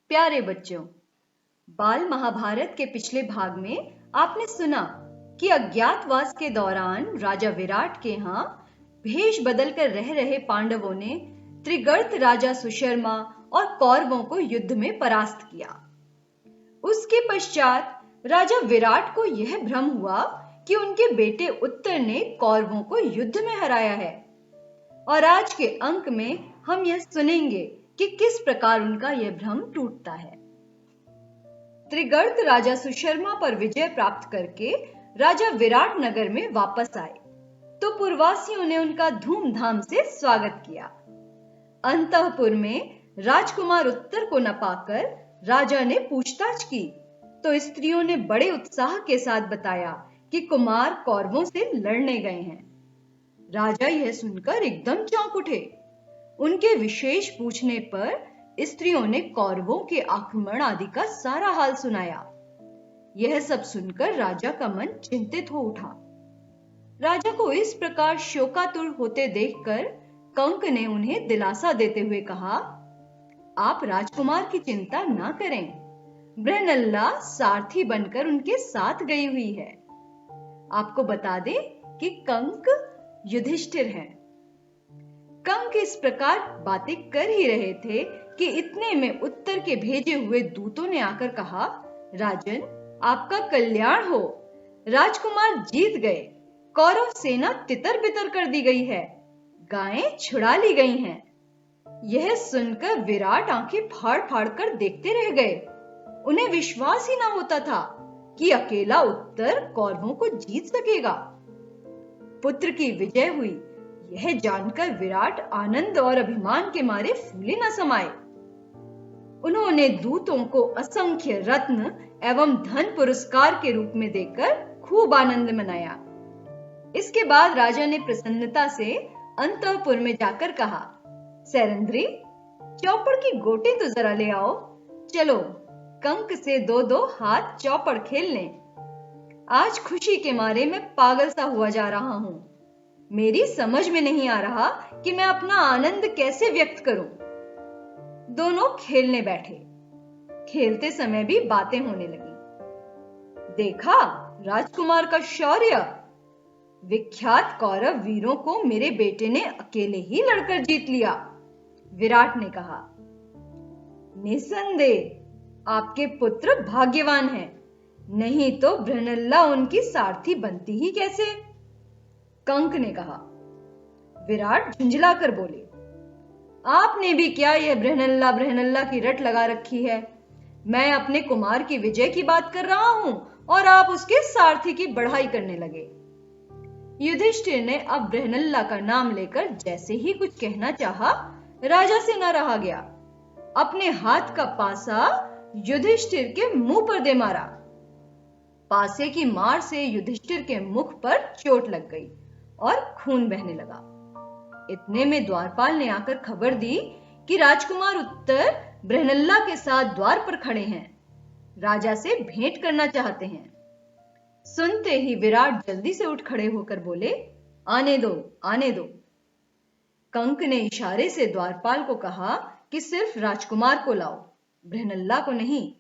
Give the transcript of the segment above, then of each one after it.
प्यारे बच्चों, बाल महाभारत के पिछले भाग में आपने सुना कि अज्ञातवास के दौरान राजा विराट के यहाँ भेष बदलकर रह रहे पांडवों ने त्रिगर्त राजा सुशर्मा और कौरवों को युद्ध में परास्त किया। उसके पश्चात राजा विराट को यह भ्रम हुआ कि उनके बेटे उत्तर ने कौरवों को युद्ध में हराया है, और आज के अंक में हम यह सुनेंगे कि किस प्रकार उनका यह भ्रम टूटता है। त्रिगर्त राजा सुशर्मा पर विजय प्राप्त करके राजा विराट नगर में वापस आए तो पुरवासियों ने उनका धूमधाम से स्वागत किया। अंतःपुर में राजकुमार उत्तर को न पाकर राजा ने पूछताछ की तो स्त्रियों ने बड़े उत्साह के साथ बताया कि कुमार कौरवों से लड़ने गए हैं। राजा यह सुनकर एकदम चौंक उठे। उनके विशेष पूछने पर स्त्रियों ने कौरवों के आक्रमण आदि का सारा हाल सुनाया। यह सब सुनकर राजा का मन चिंतित हो उठा। राजा को इस प्रकार शोकातुर होते देखकर कंक ने उन्हें दिलासा देते हुए कहा, आप राजकुमार की चिंता ना करें, बृहन्नला सारथी बनकर उनके साथ गई हुई है। आपको बता दें कि कंक युधिष्ठिर हैं। कंक इस प्रकार बातें कर ही रहे थे कि इतने में उत्तर के भेजे हुए दूतों ने आकर कहा, राजन, आपका कल्याण हो, राजकुमार जीत गए, कौरव सेना तितर बितर कर दी गई है, गायें छुड़ा ली गई हैं। यह सुनकर विराट आंखें फाड़ फाड़ कर देखते रह गए। उन्हें विश्वास ही ना होता था कि अकेला उत्तर कौरवों को जीत सकेगा। पुत्र की विजय हुई यह जानकर विराट आनंद और अभिमान के मारे फूले न समाये। उन्होंने दूतों को असंख्य रत्न एवं धन पुरस्कार के रूप में देकर खूब आनंद मनाया। इसके बाद राजा ने प्रसन्नता से अंतःपुर में जाकर कहा, सैरंध्री, चौपड़ की गोटी तो जरा ले आओ। चलो कंक से दो दो हाथ चौपड़ खेल लें। आज खुशी के मारे मैं पागल सा हुआ जा रहा हूं। मेरी समझ में नहीं आ रहा कि मैं अपना आनंद कैसे व्यक्त करूं। दोनों खेलने बैठे। खेलते समय भी बातें होने लगी। देखा राजकुमार का शौर्य, विख्यात कौरव वीरों को मेरे बेटे ने अकेले ही लड़कर जीत लिया, विराट ने कहा। निसंदेह आपके पुत्र भाग्यवान हैं, नहीं तो बृहन्नला उनकी सारथी बनती ही कैसे? कंक ने कहा। विराट झुंझलाकर बोले, आपने भी क्या यह बृहन्नला की रट लगा रखी है? मैं अपने कुमार की विजय की बात कर रहा हूं और आप उसके सारथी की बढ़ाई करने लगे। युधिष्ठिर ने अब बृहन्नला का नाम लेकर जैसे ही कुछ कहना चाहा, राजा से न रहा गया। अपने हाथ का पासा युधिष्ठिर के मुंह पर दे मारा। पासे की मार से युधिष्ठिर के मुख पर चोट लग गई और खून बहने लगा। इतने में द्वारपाल ने आकर खबर दी कि राजकुमार उत्तर बृहन्नला के साथ द्वार पर खड़े हैं, राजा से भेंट करना चाहते हैं। सुनते ही विराट जल्दी से उठ खड़े होकर बोले, आने दो, आने दो। कंक ने इशारे से द्वारपाल को कहा कि सिर्फ राजकुमार को लाओ, बृहन्नला को नहीं।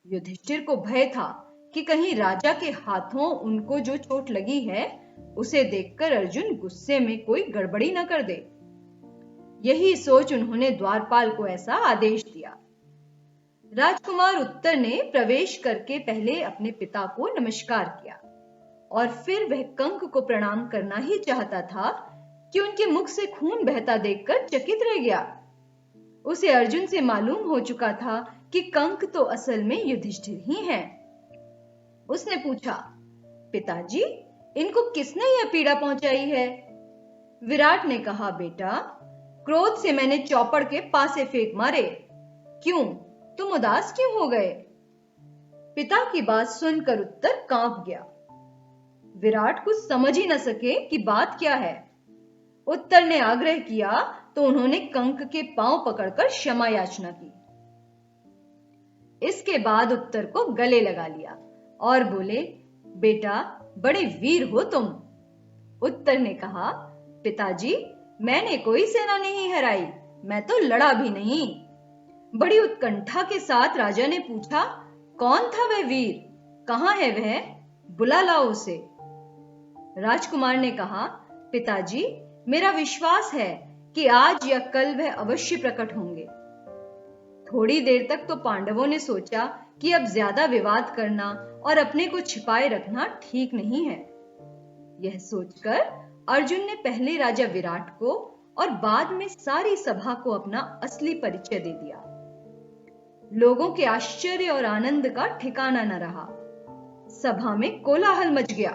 युधिष्ठिर को भय था कि कहीं राजा के हाथों उनको जो चोट लगी है उसे देखकर अर्जुन गुस्से में कोई गड़बड़ी न कर दे। यही सोच उन्होंने द्वारपाल को ऐसा आदेश दिया। राजकुमार उत्तर ने प्रवेश करके पहले अपने पिता को नमस्कार किया और फिर वह कंक को प्रणाम करना ही चाहता था कि उनके मुख से खून बहता देखकर चकित रह गया। उसे अर्जुन से मालूम हो चुका था कि कंक तो असल में युधिष्ठिर ही हैं। उसने पूछा, पिताजी, इनको किसने यह पीड़ा पहुंचाई है? विराट ने कहा, बेटा, क्रोध से मैंने चौपड़ के पासे फेंक मारे। क्यों, तुम उदास क्यों हो गए? पिता की बात सुनकर उत्तर कांप गया। विराट कुछ समझ ही न सके कि बात क्या है। उत्तर ने आग्रह किया तो उन्होंने कंक के पांव पकड़कर क्षमा याचना की। इसके बाद उत्तर को गले लगा लिया और बोले, बेटा, बड़े वीर हो तुम। उत्तर ने कहा, पिताजी, मैंने कोई सेना नहीं हराई, मैं तो लड़ा भी नहीं। बड़ी उत्कंठा के साथ राजा ने पूछा, कौन था वह वीर? कहाँ है वह? बुला लाओ उसे। राजकुमार ने कहा, पिताजी, मेरा विश्वास है कि आज या कल वह अवश्य प्रकट होंगे। थोड़ी देर तक तो पांडवों ने सोचा कि अब ज्यादा विवाद करना और अपने को छिपाए रखना ठीक नहीं है। यह सोचकर अर्जुन ने पहले राजा विराट को और बाद में सारी सभा को अपना असली परिचय दे दिया। लोगों के आश्चर्य और आनंद का ठिकाना न रहा। सभा में कोलाहल मच गया।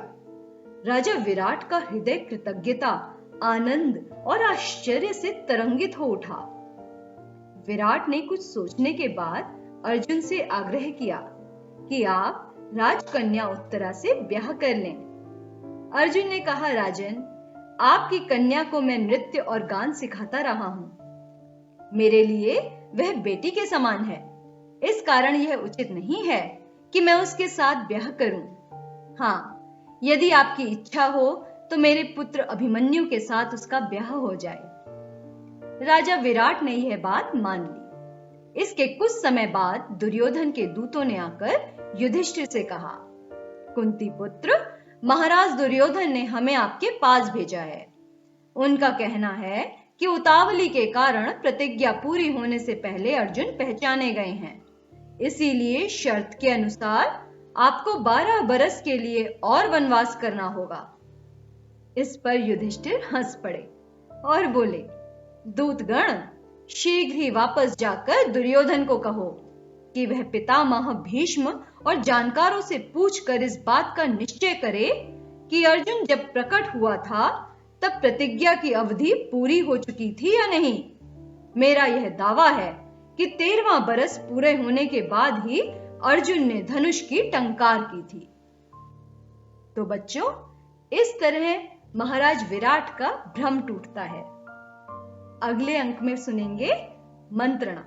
राजा विराट का हृदय कृतज्ञता, आनंद और आश्चर्य से तरंगित हो उठा। विराट ने कुछ सोचने के बाद अर्जुन से आग्रह किया कि आप राजकन्या उत्तरा से ब्याह कर लें। अर्जुन ने कहा, राजन, आपकी कन्या को मैं नृत्य और गान सिखाता रहा हूं। मेरे लिए वह बेटी के समान है। इस कारण यह उचित नहीं है कि मैं उसके साथ ब्याह करूं। हाँ, यदि आपकी इच्छा हो तो मेरे पुत्र अभिमन्यु के साथ उसका ब्याह हो जाए। राजा विराट ने यह बात मान ली। इसके कुछ समय बाद दुर्योधन के दूतों ने आकर युधिष्ठिर से कहा, कुंती पुत्र, महाराज दुर्योधन ने हमें आपके पास भेजा है। उनका कहना है कि उतावली के कारण प्रतिज्ञा पूरी होने से पहले अर्जुन पहचाने गए हैं। इसीलिए शर्त के अनुसार आपको 12 बरस के लिए और वनवास करना होगा। इस पर युधिष्ठिर हंस पड़े और बोले, दूतगण, शीघ्र ही वापस जाकर दुर्योधन को कहो कि वह पितामह भीष्म और जानकारों से पूछकर इस बात का निश्चय करे कि अर्जुन जब प्रकट हुआ था तब प्रतिज्ञा की अवधि पूरी हो चुकी थी या नहीं। मेरा यह दावा है कि 13वां बरस पूरे होने के बाद ही अर्जुन ने धनुष की टंकार की थी। तो बच्चों, इस तरह महाराज विराट का भ्रम टूटता है। अगले अंक में सुनेंगे मंत्रणा।